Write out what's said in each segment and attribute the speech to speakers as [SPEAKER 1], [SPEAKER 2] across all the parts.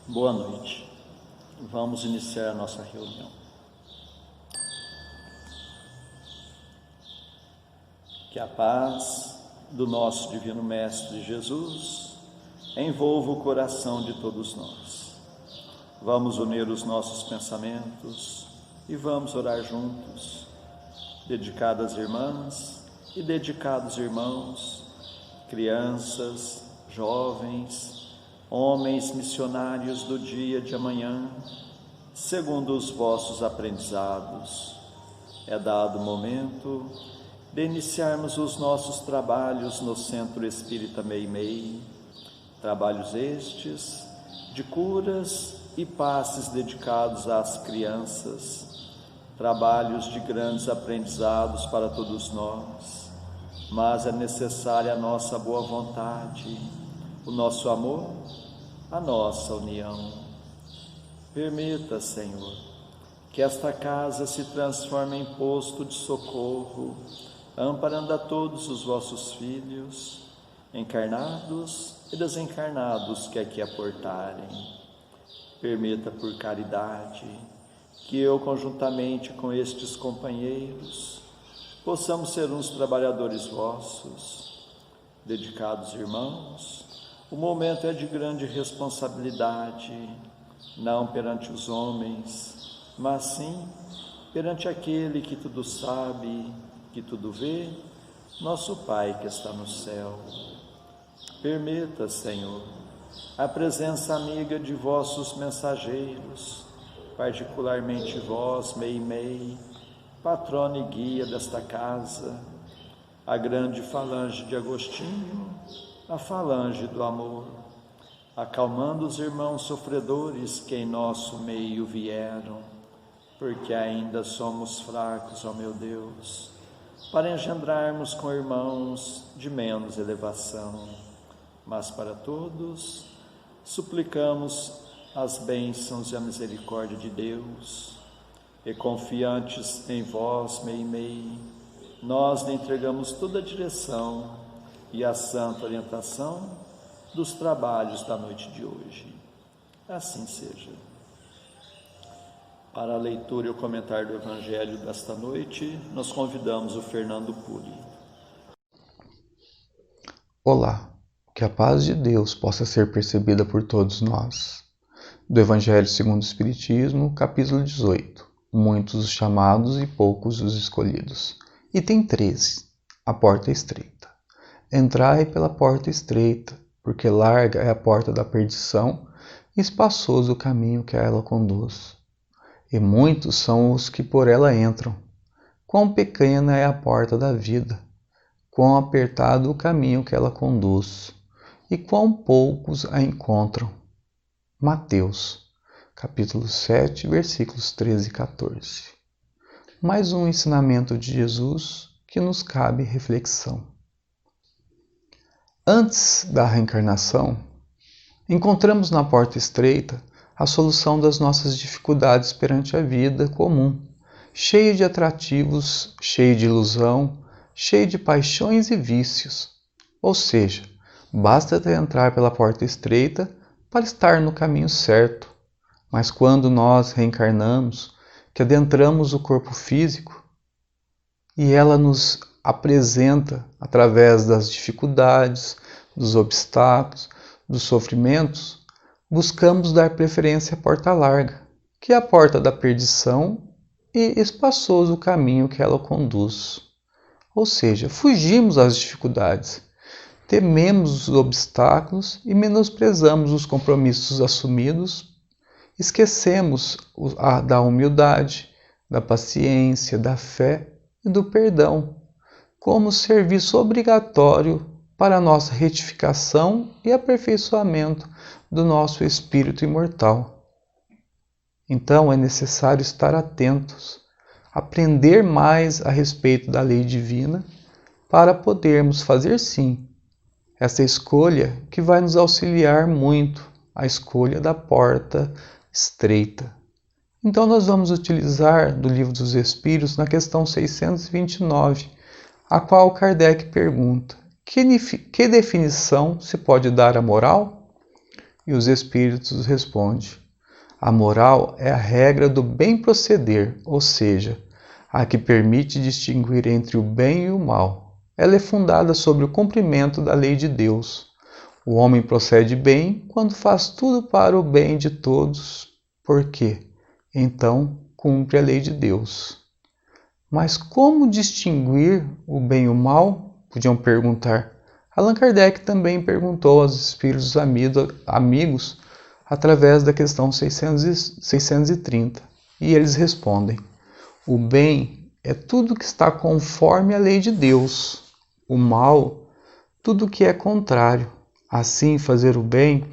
[SPEAKER 1] Boa noite. Vamos iniciar a nossa reunião. Que a paz do nosso Divino Mestre Jesus envolva o coração de todos nós. Vamos unir os nossos pensamentos e vamos orar juntos, dedicadas irmãs e dedicados irmãos, crianças, jovens, homens missionários do dia de amanhã, segundo os vossos aprendizados. É dado o momento de iniciarmos os nossos trabalhos no Centro Espírita Meimei, trabalhos estes de curas e passes dedicados às crianças, trabalhos de grandes aprendizados para todos nós, mas é necessária a nossa boa vontade, o nosso amor, a nossa união. Permita, Senhor, que esta casa se transforme em posto de socorro, amparando a todos os vossos filhos, encarnados e desencarnados que aqui aportarem. Permita, por caridade, que eu, conjuntamente com estes companheiros, possamos ser uns trabalhadores vossos. Dedicados irmãos, o momento é de grande responsabilidade, não perante os homens, mas sim perante aquele que tudo sabe, que tudo vê, nosso Pai que está no céu. Permita, Senhor, a presença amiga de vossos mensageiros, particularmente vós, Meimei, patrona e guia desta casa, a grande falange de Agostinho, a falange do amor, acalmando os irmãos sofredores que em nosso meio vieram, porque ainda somos fracos, ó meu Deus, para engendrarmos com irmãos de menos elevação, mas para todos suplicamos as bênçãos e a misericórdia de Deus, e confiantes em vós, Meimei, nós lhe entregamos toda a direção e a santa orientação dos trabalhos da noite de hoje. Assim seja. Para a leitura e o comentário do Evangelho desta noite, nós convidamos o Fernando Puri.
[SPEAKER 2] Olá, que a paz de Deus possa ser percebida por todos nós. Do Evangelho segundo o Espiritismo, capítulo 18. Muitos os chamados e poucos os escolhidos. Item 13. A porta estreita. Entrai pela porta estreita, porque larga é a porta da perdição e espaçoso o caminho que a ela conduz. E muitos são os que por ela entram. Quão pequena é a porta da vida, quão apertado o caminho que ela conduz, e quão poucos a encontram. Mateus, capítulo 7, versículos 13 e 14. Mais um ensinamento de Jesus que nos cabe reflexão. Antes da reencarnação, encontramos na porta estreita a solução das nossas dificuldades perante a vida comum, cheia de atrativos, cheia de ilusão, cheia de paixões e vícios. Ou seja, basta entrar pela porta estreita para estar no caminho certo. Mas quando nós reencarnamos, que adentramos o corpo físico, e ela nos apresenta, através das dificuldades, dos obstáculos, dos sofrimentos, buscamos dar preferência à porta larga, que é a porta da perdição, e espaçoso o caminho que ela conduz. Ou seja, fugimos às dificuldades, tememos os obstáculos e menosprezamos os compromissos assumidos, esquecemos da humildade, da paciência, da fé e do perdão, como serviço obrigatório para a nossa retificação e aperfeiçoamento do nosso espírito imortal. Então é necessário estar atentos, aprender mais a respeito da lei divina, para podermos fazer sim essa escolha que vai nos auxiliar muito, a escolha da porta estreita. Então nós vamos utilizar do Livro dos Espíritos na questão 629, a qual Kardec pergunta: que definição se pode dar à moral? E os espíritos respondem: a moral é a regra do bem proceder, ou seja, a que permite distinguir entre o bem e o mal. Ela é fundada sobre o cumprimento da lei de Deus. O homem procede bem quando faz tudo para o bem de todos, porque então cumpre a lei de Deus. Mas como distinguir o bem e o mal? Podiam perguntar. Allan Kardec também perguntou aos espíritos amigos através da questão 630. E eles respondem: o bem é tudo que está conforme a lei de Deus. O mal, tudo que é contrário. Assim, fazer o bem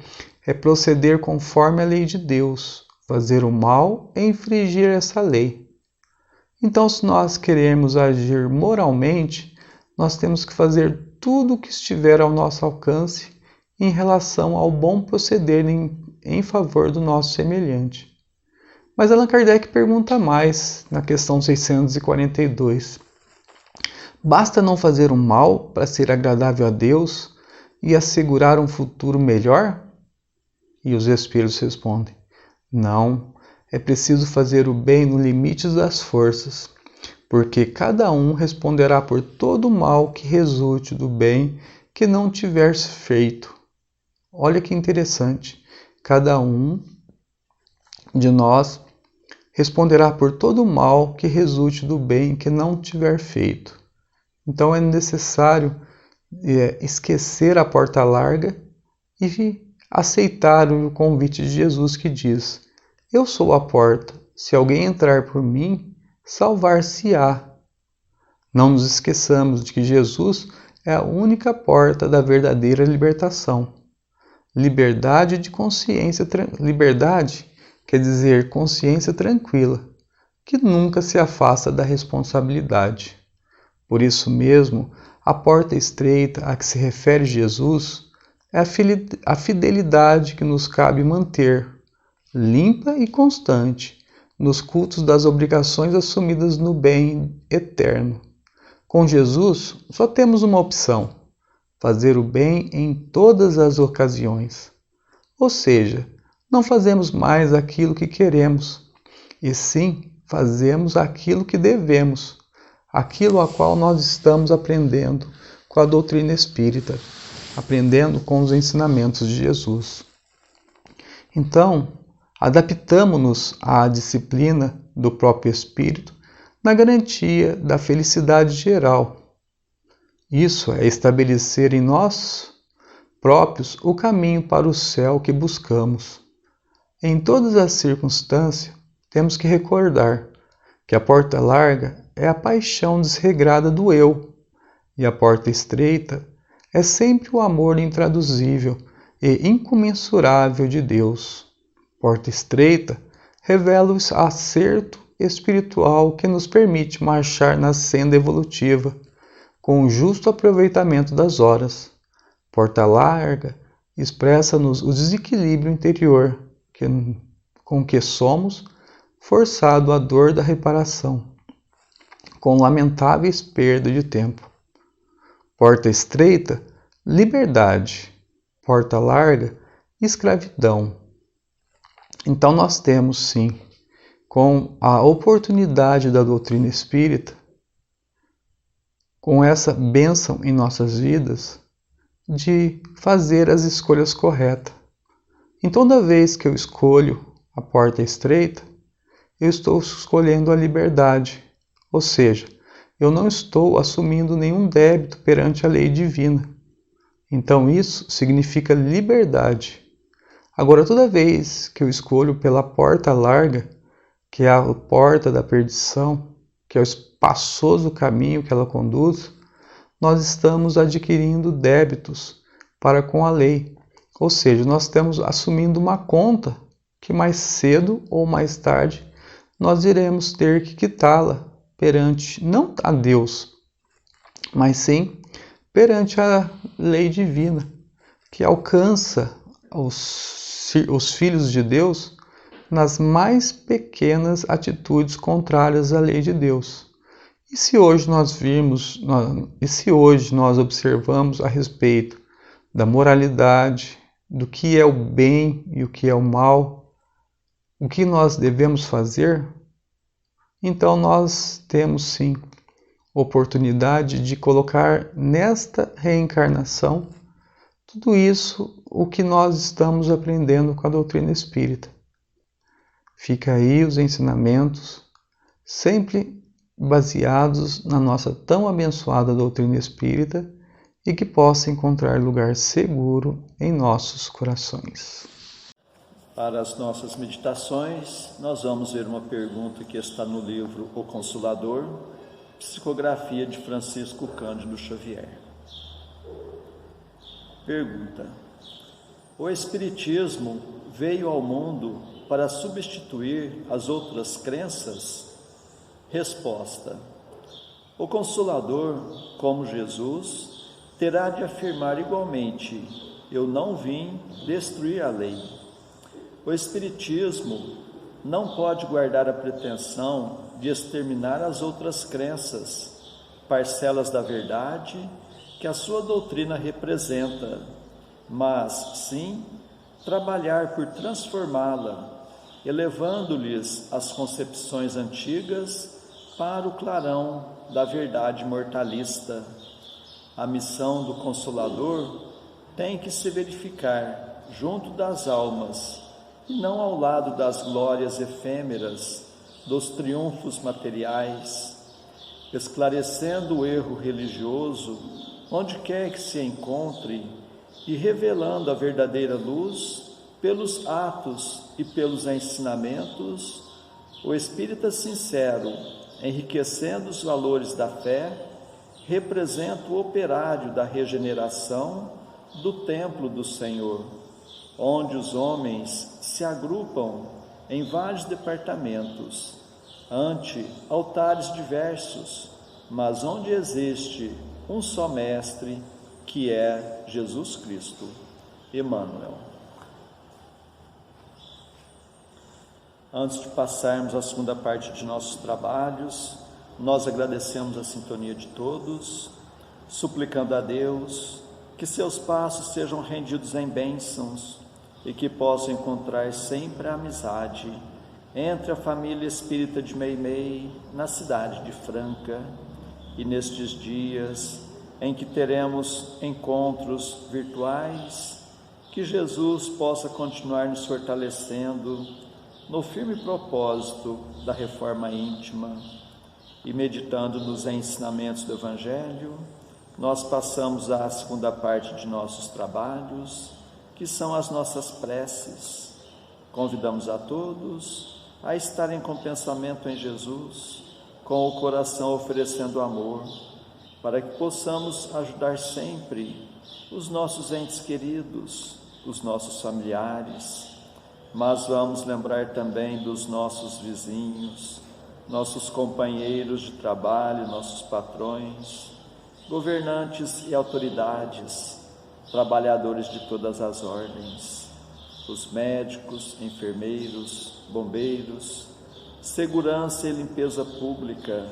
[SPEAKER 2] é proceder conforme a lei de Deus. Fazer o mal é infringir essa lei. Então, se nós queremos agir moralmente, nós temos que fazer tudo o que estiver ao nosso alcance em relação ao bom proceder em favor do nosso semelhante. Mas Allan Kardec pergunta mais na questão 642. Basta não fazer o mal para ser agradável a Deus e assegurar um futuro melhor? E os espíritos respondem: não, é preciso fazer o bem no limite das forças, porque cada um responderá por todo o mal que resulte do bem que não tiver feito. Olha que interessante, cada um de nós responderá por todo o mal que resulte do bem que não tiver feito. Então é necessário esquecer a porta larga e aceitar o convite de Jesus que diz: eu sou a porta, se alguém entrar por mim, salvar-se-á. Não nos esqueçamos de que Jesus é a única porta da verdadeira libertação. Liberdade de consciência, liberdade quer dizer consciência tranquila, que nunca se afasta da responsabilidade. Por isso mesmo, a porta estreita a que se refere Jesus é a fidelidade que nos cabe manter, limpa e constante, nos cultos das obrigações assumidas no bem eterno. Com Jesus, só temos uma opção: fazer o bem em todas as ocasiões. Ou seja, não fazemos mais aquilo que queremos, e sim fazemos aquilo que devemos, aquilo a qual nós estamos aprendendo com a doutrina espírita, aprendendo com os ensinamentos de Jesus. Então, adaptamo-nos à disciplina do próprio Espírito na garantia da felicidade geral. Isso é estabelecer em nós próprios o caminho para o céu que buscamos. Em todas as circunstâncias, temos que recordar que a porta larga é a paixão desregrada do eu, e a porta estreita é sempre o amor intraduzível e incomensurável de Deus. Porta estreita revela o acerto espiritual que nos permite marchar na senda evolutiva, com o justo aproveitamento das horas. Porta larga expressa-nos o desequilíbrio interior com que somos forçados à dor da reparação, com lamentáveis perdas de tempo. Porta estreita, liberdade. Porta larga, escravidão. Então nós temos, sim, com a oportunidade da doutrina espírita, com essa bênção em nossas vidas, de fazer as escolhas corretas. Então, toda vez que eu escolho a porta estreita, eu estou escolhendo a liberdade, ou seja, eu não estou assumindo nenhum débito perante a lei divina. Então isso significa liberdade. Agora, toda vez que eu escolho pela porta larga, que é a porta da perdição, que é o espaçoso caminho que ela conduz, nós estamos adquirindo débitos para com a lei. Ou seja, nós estamos assumindo uma conta que mais cedo ou mais tarde nós iremos ter que quitá-la perante, não a Deus, mas sim perante a lei divina, que alcança os filhos de Deus nas mais pequenas atitudes contrárias à lei de Deus. E se hoje nós observamos a respeito da moralidade, do que é o bem e o que é o mal, o que nós devemos fazer, então nós temos sim oportunidade de colocar nesta reencarnação tudo isso o que nós estamos aprendendo com a doutrina espírita. Fica aí os ensinamentos, sempre baseados na nossa tão abençoada doutrina espírita e que possa encontrar lugar seguro em nossos corações.
[SPEAKER 1] Para as nossas meditações, nós vamos ver uma pergunta que está no livro O Consolador, psicografia de Francisco Cândido Xavier. Pergunta: o Espiritismo veio ao mundo para substituir as outras crenças? Resposta: o Consolador, como Jesus, terá de afirmar igualmente: eu não vim destruir a lei. O Espiritismo não pode guardar a pretensão de exterminar as outras crenças, parcelas da verdade que a sua doutrina representa, mas sim trabalhar por transformá-la, elevando-lhes as concepções antigas para o clarão da verdade mortalista. A missão do Consolador tem que se verificar junto das almas e não ao lado das glórias efêmeras, dos triunfos materiais, esclarecendo o erro religioso onde quer que se encontre e revelando a verdadeira luz pelos atos e pelos ensinamentos. O espírita sincero, enriquecendo os valores da fé, representa o operário da regeneração do templo do Senhor, onde os homens se agrupam em vários departamentos, ante altares diversos, mas onde existe um só Mestre, que é Jesus Cristo, Emmanuel. Antes de passarmos à segunda parte de nossos trabalhos, nós agradecemos a sintonia de todos, suplicando a Deus que seus passos sejam rendidos em bênçãos e que possam encontrar sempre a amizade entre a família espírita de Meimei, na cidade de Franca, e nestes dias em que teremos encontros virtuais, que Jesus possa continuar nos fortalecendo no firme propósito da reforma íntima. E meditando nos ensinamentos do Evangelho, nós passamos à segunda parte de nossos trabalhos, que são as nossas preces. Convidamos a todos a estarem com pensamento em Jesus, com o coração oferecendo amor, para que possamos ajudar sempre os nossos entes queridos, os nossos familiares, mas vamos lembrar também dos nossos vizinhos, nossos companheiros de trabalho, nossos patrões, governantes e autoridades, trabalhadores de todas as ordens, os médicos, enfermeiros, bombeiros, segurança e limpeza pública,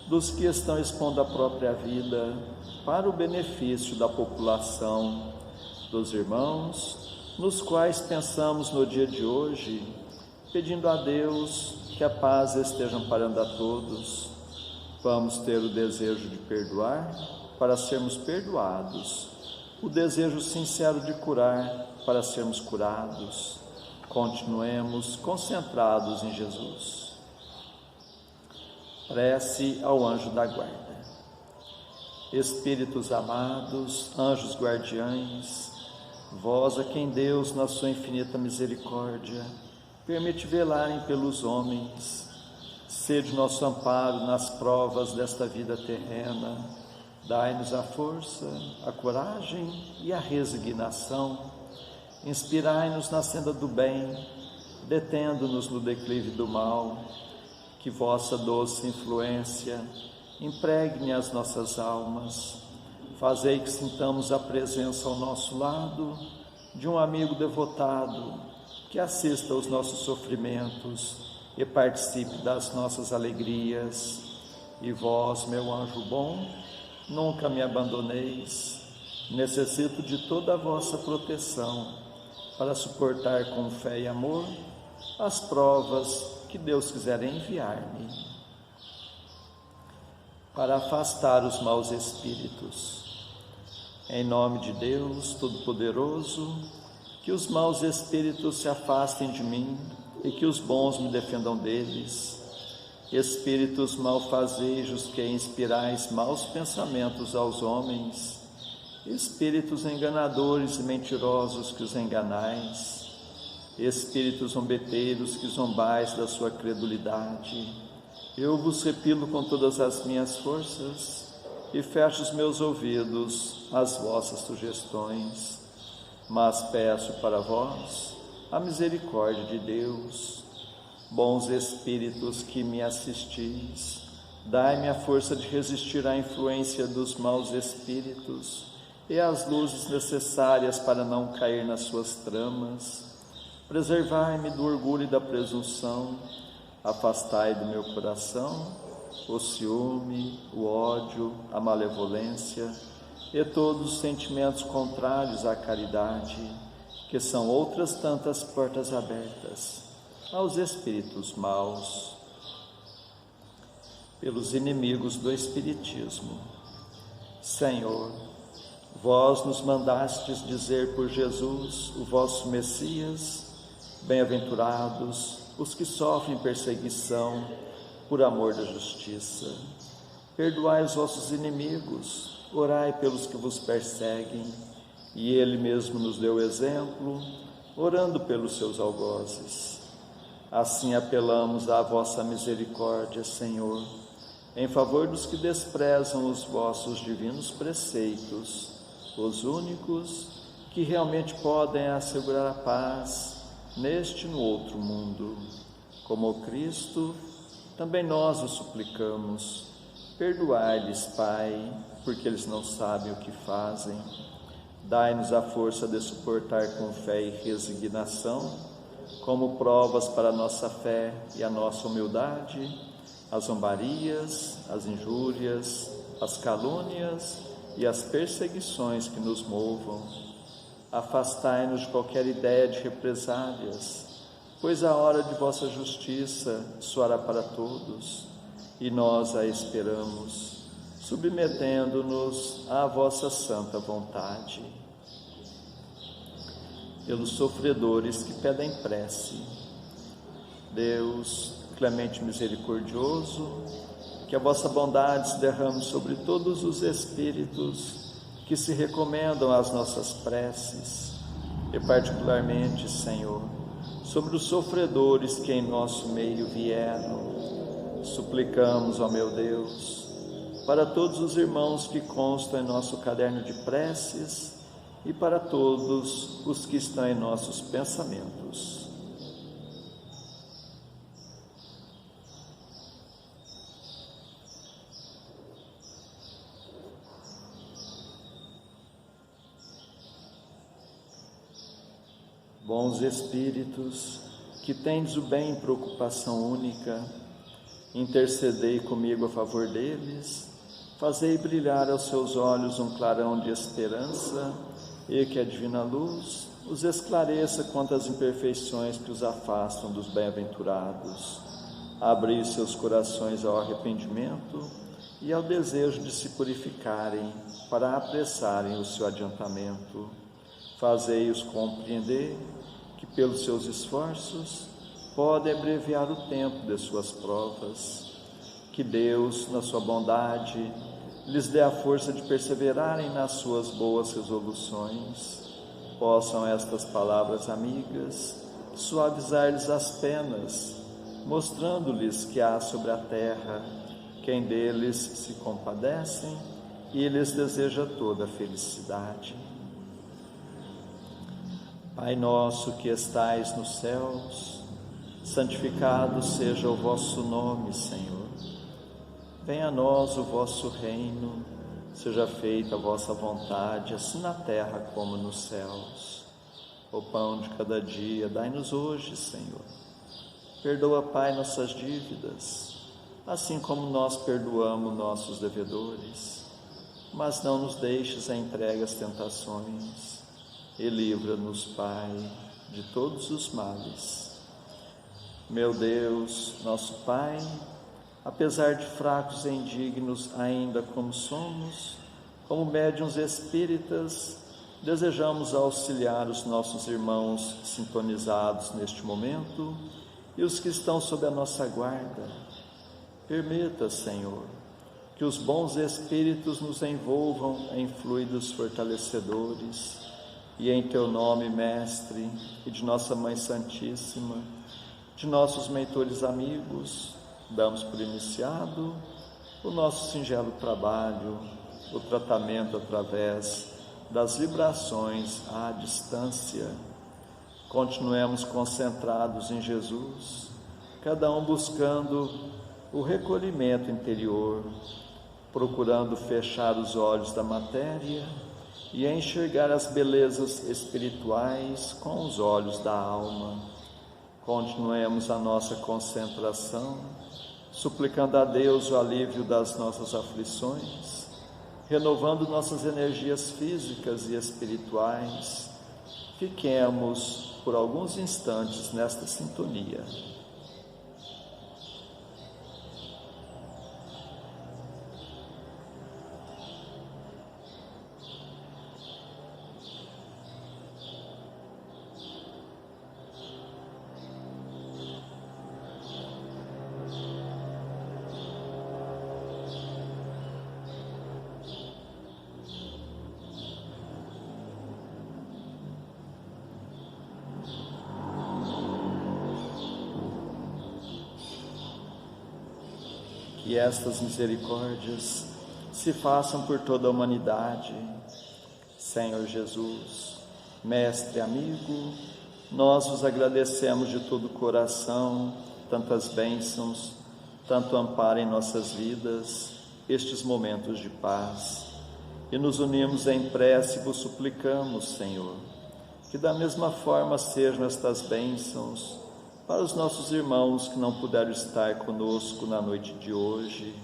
[SPEAKER 1] dos que estão expondo a própria vida para o benefício da população, dos irmãos, nos quais pensamos no dia de hoje, pedindo a Deus que a paz esteja amparando a todos. Vamos ter o desejo de perdoar para sermos perdoados, o desejo sincero de curar para sermos curados. Continuemos concentrados em Jesus. Prece ao anjo da guarda. Espíritos amados, anjos guardiães, vós a quem Deus, na sua infinita misericórdia, permite velarem pelos homens, sede nosso amparo nas provas desta vida terrena. Dai-nos a força, a coragem e a resignação. Inspirai-nos na senda do bem, detendo-nos no declive do mal. Que vossa doce influência impregne as nossas almas. Fazei que sintamos a presença ao nosso lado de um amigo devotado, que assista aos nossos sofrimentos e participe das nossas alegrias. E vós, meu anjo bom, nunca me abandoneis, Necessito de toda a vossa proteção para suportar com fé e amor as provas que Deus quiser enviar-me. Para afastar os maus espíritos. Em nome de Deus Todo-Poderoso, que os maus espíritos se afastem de mim e que os bons me defendam deles. Espíritos malfazejos que inspirais maus pensamentos aos homens, espíritos enganadores e mentirosos que os enganais, espíritos zombeteiros que zombais da sua credulidade, eu vos repilo com todas as minhas forças e fecho os meus ouvidos às vossas sugestões, mas peço para vós a misericórdia de Deus. Bons espíritos que me assistis, dai-me a força de resistir à influência dos maus espíritos e as luzes necessárias para não cair nas suas tramas. Preservai-me do orgulho e da presunção, afastai do meu coração o ciúme, o ódio, a malevolência e todos os sentimentos contrários à caridade, que são outras tantas portas abertas aos espíritos maus. Pelos inimigos do Espiritismo. Senhor, vós nos mandastes dizer por Jesus, o vosso Messias, bem-aventurados os que sofrem perseguição por amor da justiça. Perdoai os vossos inimigos, orai pelos que vos perseguem, e Ele mesmo nos deu exemplo, orando pelos seus algozes. Assim apelamos à vossa misericórdia, Senhor, em favor dos que desprezam os vossos divinos preceitos, os únicos que realmente podem assegurar a paz neste e no outro mundo. Como Cristo, também nós o suplicamos. Perdoai-lhes, Pai, porque eles não sabem o que fazem. Dai-nos a força de suportar com fé e resignação, como provas para a nossa fé e a nossa humildade, as zombarias, as injúrias, as calúnias e as perseguições que nos movam. Afastai-nos de qualquer ideia de represálias, pois a hora de vossa justiça soará para todos, e nós a esperamos, submetendo-nos à vossa santa vontade. Pelos sofredores que pedem prece, Deus, clemente e misericordioso, que a vossa bondade se derrame sobre todos os espíritos que se recomendam às nossas preces, e particularmente, Senhor, sobre os sofredores que em nosso meio vieram. Suplicamos, ó meu Deus, para todos os irmãos que constam em nosso caderno de preces e para todos os que estão em nossos pensamentos. Bons espíritos, que tendes o bem em preocupação única, intercedei comigo a favor deles, fazei brilhar aos seus olhos um clarão de esperança, e que a divina luz os esclareça quanto às imperfeições que os afastam dos bem-aventurados. Abri seus corações ao arrependimento e ao desejo de se purificarem para apressarem o seu adiantamento. Fazei-os compreender que pelos seus esforços podem abreviar o tempo de suas provas. Que Deus, na sua bondade, lhes dê a força de perseverarem nas suas boas resoluções. Possam estas palavras amigas suavizar-lhes as penas, mostrando-lhes que há sobre a terra quem deles se compadecem e lhes deseja toda a felicidade. Pai nosso que estais nos céus, santificado seja o vosso nome, Senhor. Venha a nós o vosso reino, seja feita a vossa vontade, assim na terra como nos céus. O pão de cada dia dai-nos hoje, Senhor. Perdoa, Pai, nossas dívidas, assim como nós perdoamos nossos devedores. mas não nos deixes entregue às tentações, e livra-nos, Pai, de todos os males. Meu Deus, nosso Pai, apesar de fracos e indignos ainda como somos, como médiuns espíritas, desejamos auxiliar os nossos irmãos sintonizados neste momento e os que estão sob a nossa guarda. Permita, Senhor, que os bons espíritos nos envolvam em fluidos fortalecedores e em Teu nome, Mestre, e de nossa Mãe Santíssima, de nossos mentores amigos, damos por iniciado o nosso singelo trabalho, o tratamento através das vibrações à distância. Continuemos concentrados em Jesus, cada um buscando o recolhimento interior, procurando fechar os olhos da matéria e enxergar as belezas espirituais com os olhos da alma. Continuemos a nossa concentração, suplicando a Deus o alívio das nossas aflições, renovando nossas energias físicas e espirituais. Fiquemos por alguns instantes nesta sintonia. Que estas misericórdias se façam por toda a humanidade. Senhor Jesus, Mestre amigo, nós vos agradecemos de todo o coração, tantas bênçãos, tanto amparo em nossas vidas, estes momentos de paz. E nos unimos em prece e vos suplicamos, Senhor, que da mesma forma sejam estas bênçãos para os nossos irmãos que não puderam estar conosco na noite de hoje,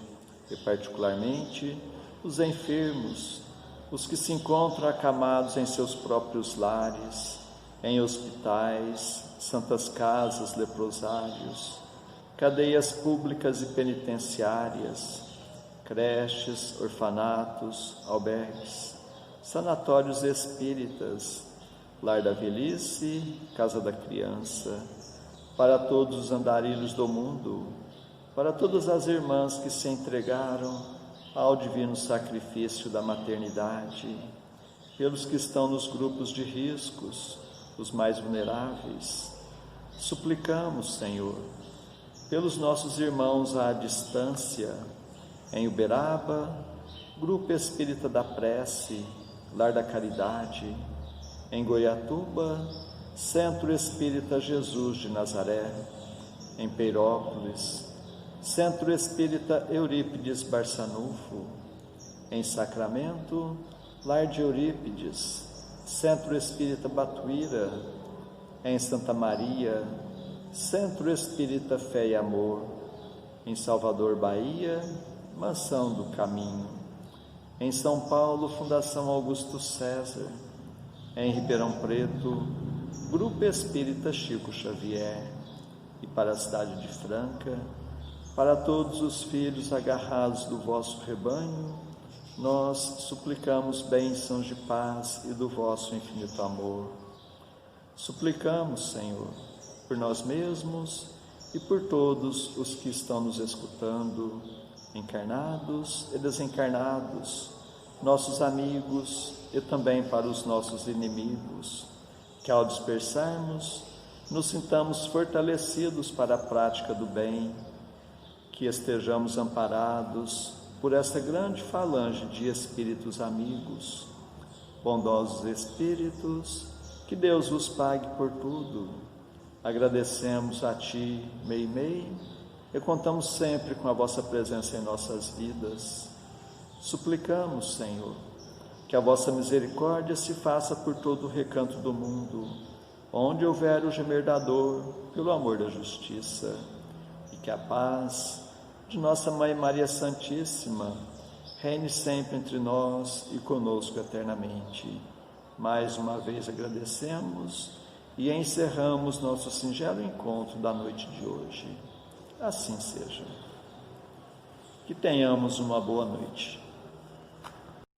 [SPEAKER 1] e particularmente os enfermos, os que se encontram acamados em seus próprios lares, em hospitais, santas casas, leprosários, cadeias públicas e penitenciárias, creches, orfanatos, albergues, sanatórios espíritas, lar da velhice, casa da criança, para todos os andarilhos do mundo, para todas as irmãs que se entregaram ao divino sacrifício da maternidade, pelos que estão nos grupos de riscos, os mais vulneráveis. Suplicamos, Senhor, pelos nossos irmãos à distância, em Uberaba, Grupo Espírita da Prece, Lar da Caridade, em Goiatuba, Centro Espírita Jesus de Nazaré, em Peirópolis, Centro Espírita Eurípides Barçanufo, em Sacramento, Lar de Eurípides, Centro Espírita Batuíra, em Santa Maria, Centro Espírita Fé e Amor, em Salvador, Bahia, Mansão do Caminho, em São Paulo, Fundação Augusto César, em Ribeirão Preto, Grupo Espírita Chico Xavier, e para a cidade de Franca, para todos os filhos agarrados do vosso rebanho, nós suplicamos bênçãos de paz e do vosso infinito amor. Suplicamos, Senhor, por nós mesmos e por todos os que estão nos escutando, encarnados e desencarnados, nossos amigos e também para os nossos inimigos, que ao dispersarmos, nos sintamos fortalecidos para a prática do bem, que estejamos amparados por esta grande falange de espíritos amigos, bondosos espíritos, que Deus vos pague por tudo. Agradecemos a Ti, Meimei, e contamos sempre com a vossa presença em nossas vidas. Suplicamos, Senhor, que a vossa misericórdia se faça por todo o recanto do mundo, onde houver o gemer da dor, pelo amor da justiça, e que a paz de nossa Mãe Maria Santíssima, reine sempre entre nós e conosco eternamente. Mais uma vez agradecemos e encerramos nosso singelo encontro da noite de hoje. Assim seja. Que tenhamos uma boa noite.